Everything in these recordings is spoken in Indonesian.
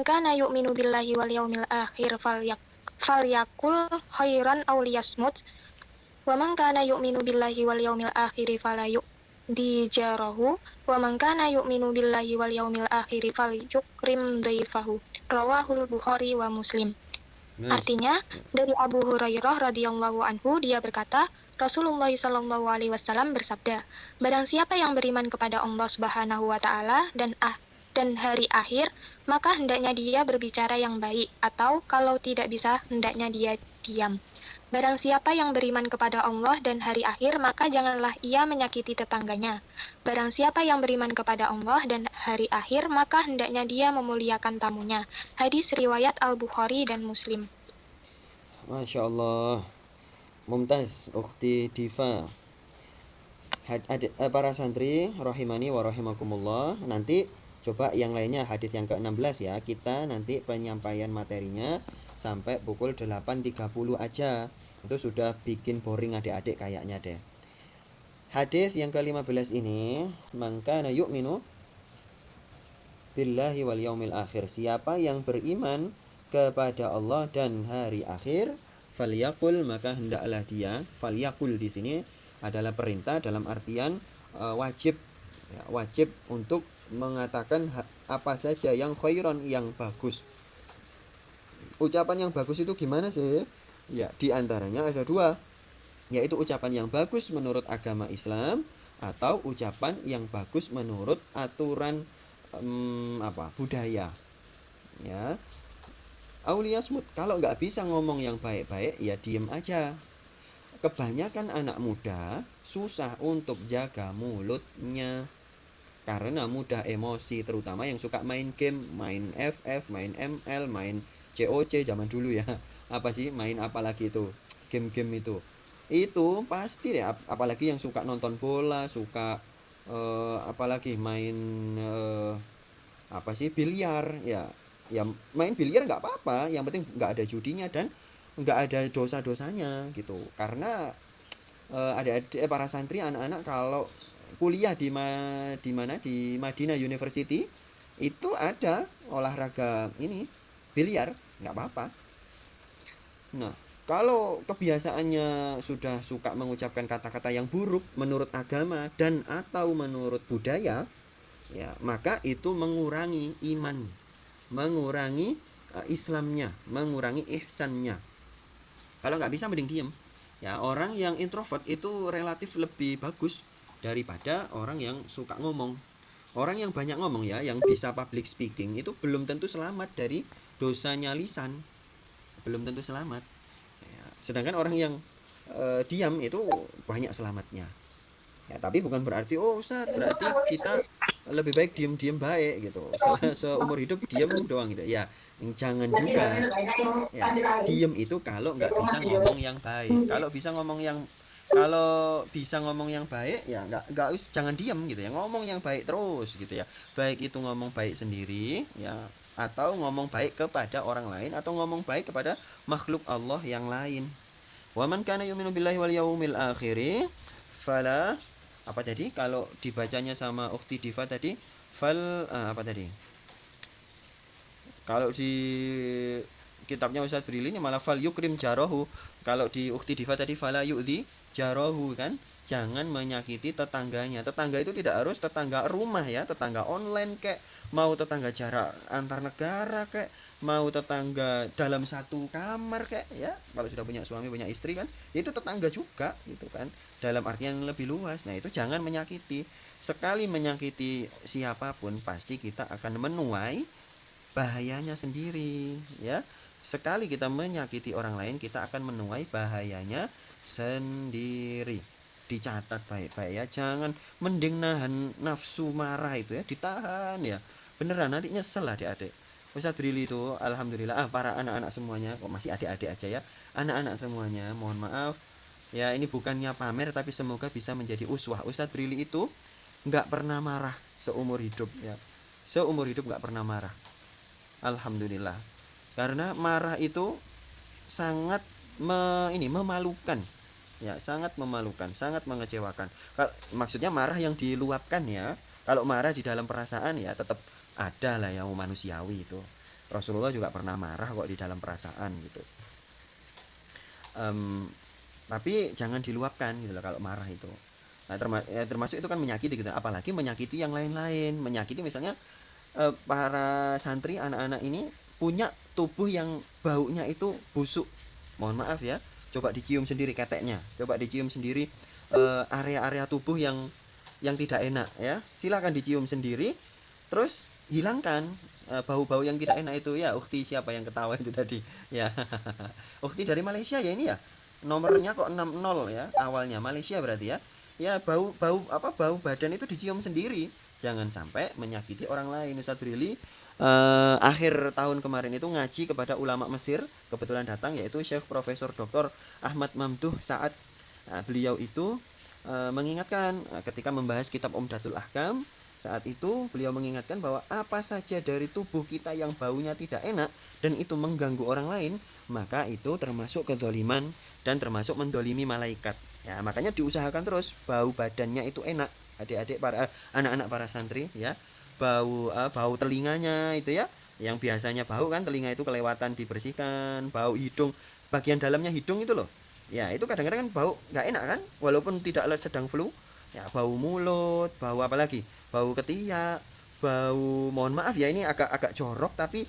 kana yu'minu billahi wal yaumil akhir falyakul khairan aw liyasmut. Wa man kana yu'minu billahi wal yaumil akhir fala dijarahu. Wa man kana yu'minu billahi wal yaumil akhir falyukrim dhaifahu. Rawahul Bukhari wa Muslim. Mas, Artinya, dari Abu Hurairah radhiyallahu anhu, dia berkata, Rasulullah sallallahu alaihi wasallam bersabda, barang siapa yang beriman kepada Allah Subhanahu wa taala dan hari akhir, maka hendaknya dia berbicara yang baik, atau kalau tidak bisa, hendaknya dia diam. Barang siapa yang beriman kepada Allah dan hari akhir, maka janganlah ia menyakiti tetangganya. Barang siapa yang beriman kepada Allah dan hari akhir, maka hendaknya dia memuliakan tamunya. Hadis riwayat Al-Bukhari dan Muslim. Masya Allah, mumtaz, Ukhti Diva. Para santri rahimani wa rahimakumullah, nanti coba yang lainnya hadis yang ke-16 ya. Kita nanti penyampaian materinya sampai pukul 8.30 aja. Itu sudah bikin boring adik-adik kayaknya deh. Hadis yang ke-15 ini, mangkana yu'minu billahi wal yaumil akhir. Siapa yang beriman kepada Allah dan hari akhir, falyakul, maka hendaklah dia. Falyakul di sini adalah perintah dalam artian wajib ya, wajib untuk mengatakan apa saja yang khairon, yang bagus. Ucapan yang bagus itu gimana sih? Ya, di antaranya ada dua, yaitu ucapan yang bagus menurut agama Islam atau ucapan yang bagus menurut aturan budaya. Ya, Auliyasmut, kalau nggak bisa ngomong yang baik-baik ya diem aja. Kebanyakan anak muda susah untuk jaga mulutnya karena mudah emosi, terutama yang suka main game, main FF, main ML, main COC zaman dulu ya. Apa sih main apalagi itu? Game-game itu pasti deh, apalagi yang suka nonton bola, suka apalagi main biliar ya. Ya main biliar nggak apa-apa, yang penting nggak ada judinya dan nggak ada dosa-dosanya gitu. Karena para santri anak-anak kalau kuliah di mana di Madinah University itu ada olahraga ini biliar, nggak apa-apa. Nah, kalau kebiasaannya sudah suka mengucapkan kata-kata yang buruk menurut agama dan atau menurut budaya, ya maka itu mengurangi iman, mengurangi Islamnya, mengurangi ihsannya. Kalau nggak bisa mending diem. Ya, orang yang introvert itu relatif lebih bagus daripada orang yang suka ngomong. Orang yang banyak ngomong ya, yang bisa public speaking itu belum tentu selamat dari dosanya lisan. Belum tentu selamat. Ya, sedangkan orang yang diam itu banyak selamatnya. Ya, tapi bukan berarti Ustaz, berarti kita lebih baik diem-diem baik gitu. Seumur hidup diem doang gitu. Ya, jangan juga. Ya, diem itu kalau nggak bisa ngomong yang baik. Kalau bisa ngomong yang baik ya nggak jangan diem gitu ya, ngomong yang baik terus gitu ya. Baik itu ngomong baik sendiri ya, atau ngomong baik kepada orang lain, atau ngomong baik kepada makhluk Allah yang lain. Wa man kana yu'minu billahi wal yaumil akhir fala, apa tadi kalau dibacanya sama Ukhti Diva tadi, apa tadi, kalau di kitabnya Ustaz Brili ini malah fal yukrim jarohu. Kalau di Ukhti Diva tadi fala yu'dhi jarohu, kan jangan menyakiti tetangganya. Tetangga itu tidak harus tetangga rumah ya, tetangga online kayak, mau tetangga jarak antar negara kayak, mau tetangga dalam satu kamar kayak ya, kalau sudah punya suami punya istri kan itu tetangga juga gitu kan, dalam artian lebih luas. Nah itu jangan menyakiti. Sekali menyakiti siapapun pasti kita akan menuai bahayanya sendiri ya. Sekali kita menyakiti orang lain kita akan menuai bahayanya sendiri. Dicatat baik-baik ya, jangan mending nahan nafsu marah itu ya, ditahan ya, beneran nanti nyesel lah adik-adik. Ustadz Brili itu alhamdulillah, para anak-anak semuanya, kok masih adik-adik aja ya, anak-anak semuanya mohon maaf ya, ini bukannya pamer tapi semoga bisa menjadi uswah. Ustadz Brili itu nggak pernah marah seumur hidup ya, seumur hidup nggak pernah marah, alhamdulillah. Karena marah itu sangat memalukan ya, sangat memalukan, sangat mengecewakan. Maksudnya marah yang diluapkan ya. Kalau marah di dalam perasaan ya tetap ada lah yang manusiawi itu. Rasulullah juga pernah marah kok di dalam perasaan gitu. Tapi jangan diluapkan gitu loh kalau marah itu. Nah, termasuk itu kan menyakiti gitu, apalagi menyakiti yang lain-lain, menyakiti misalnya para santri anak-anak ini punya tubuh yang baunya itu busuk. Mohon maaf ya, coba dicium sendiri keteknya, coba dicium sendiri area-area tubuh yang tidak enak ya. Silakan dicium sendiri, terus hilangkan bau-bau yang tidak enak itu ya. Ukti siapa yang ketawa itu tadi ya? Ukti dari Malaysia ya ini ya, nomornya kok 60 ya awalnya, Malaysia berarti ya. Ya, bau badan itu dicium sendiri, jangan sampai menyakiti orang lain. Ustadz Brili akhir tahun kemarin itu ngaji kepada ulama Mesir, kebetulan datang, yaitu Syekh Profesor Dr. Ahmad Mamduh Sa'ad. Beliau itu mengingatkan ketika membahas kitab Umdatul Ahkam, saat itu beliau mengingatkan bahwa apa saja dari tubuh kita yang baunya tidak enak dan itu mengganggu orang lain, maka itu termasuk kezaliman dan termasuk mendolimi malaikat. Ya, makanya diusahakan terus bau badannya itu enak, adik-adik para anak-anak para santri ya. Bau telinganya itu ya, yang biasanya bau kan telinga itu kelewatan dibersihkan. Bau hidung, bagian dalamnya hidung itu loh. Ya, itu kadang-kadang kan bau nggak enak kan, walaupun tidak sedang flu. Ya, bau mulut, bau apa lagi? Bau ketiak, bau, mohon maaf ya ini agak jorok, tapi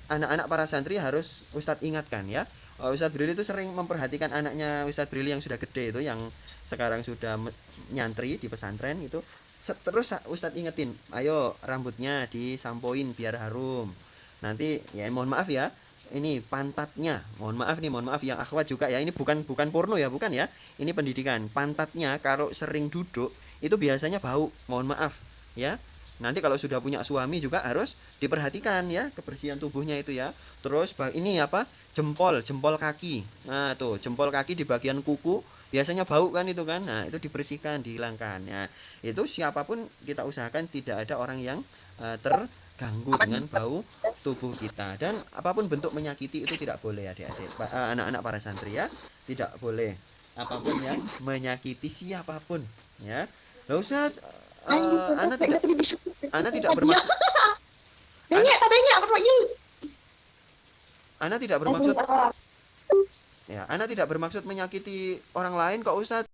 anak-anak para santri harus Ustadz ingatkan ya. Ustadz Brili itu sering memperhatikan anaknya Ustadz Brili yang sudah gede itu, yang sekarang sudah nyantri di pesantren itu. Terus Ustadz ingetin, ayo rambutnya disampoin biar harum. Nanti ya mohon maaf ya, ini pantatnya, mohon maaf yang akhwat juga ya, ini bukan porno ya, bukan ya, ini pendidikan. Pantatnya kalau sering duduk itu biasanya bau, mohon maaf ya. Nanti kalau sudah punya suami juga harus diperhatikan ya kebersihan tubuhnya itu ya. Terus ini apa, jempol kaki, nah tuh jempol kaki di bagian kuku biasanya bau kan itu kan, nah itu dibersihkan, dihilangkan ya. Itu siapapun kita usahakan tidak ada orang yang terganggu dengan bau tubuh kita, dan apapun bentuk menyakiti itu tidak boleh adik-adik, anak-anak para santri ya, tidak boleh apapun yang menyakiti siapapun ya. Gak usah Ana tidak bermaksud Ana tidak bermaksud ya, Ana tidak bermaksud menyakiti orang lain kok Ustadz.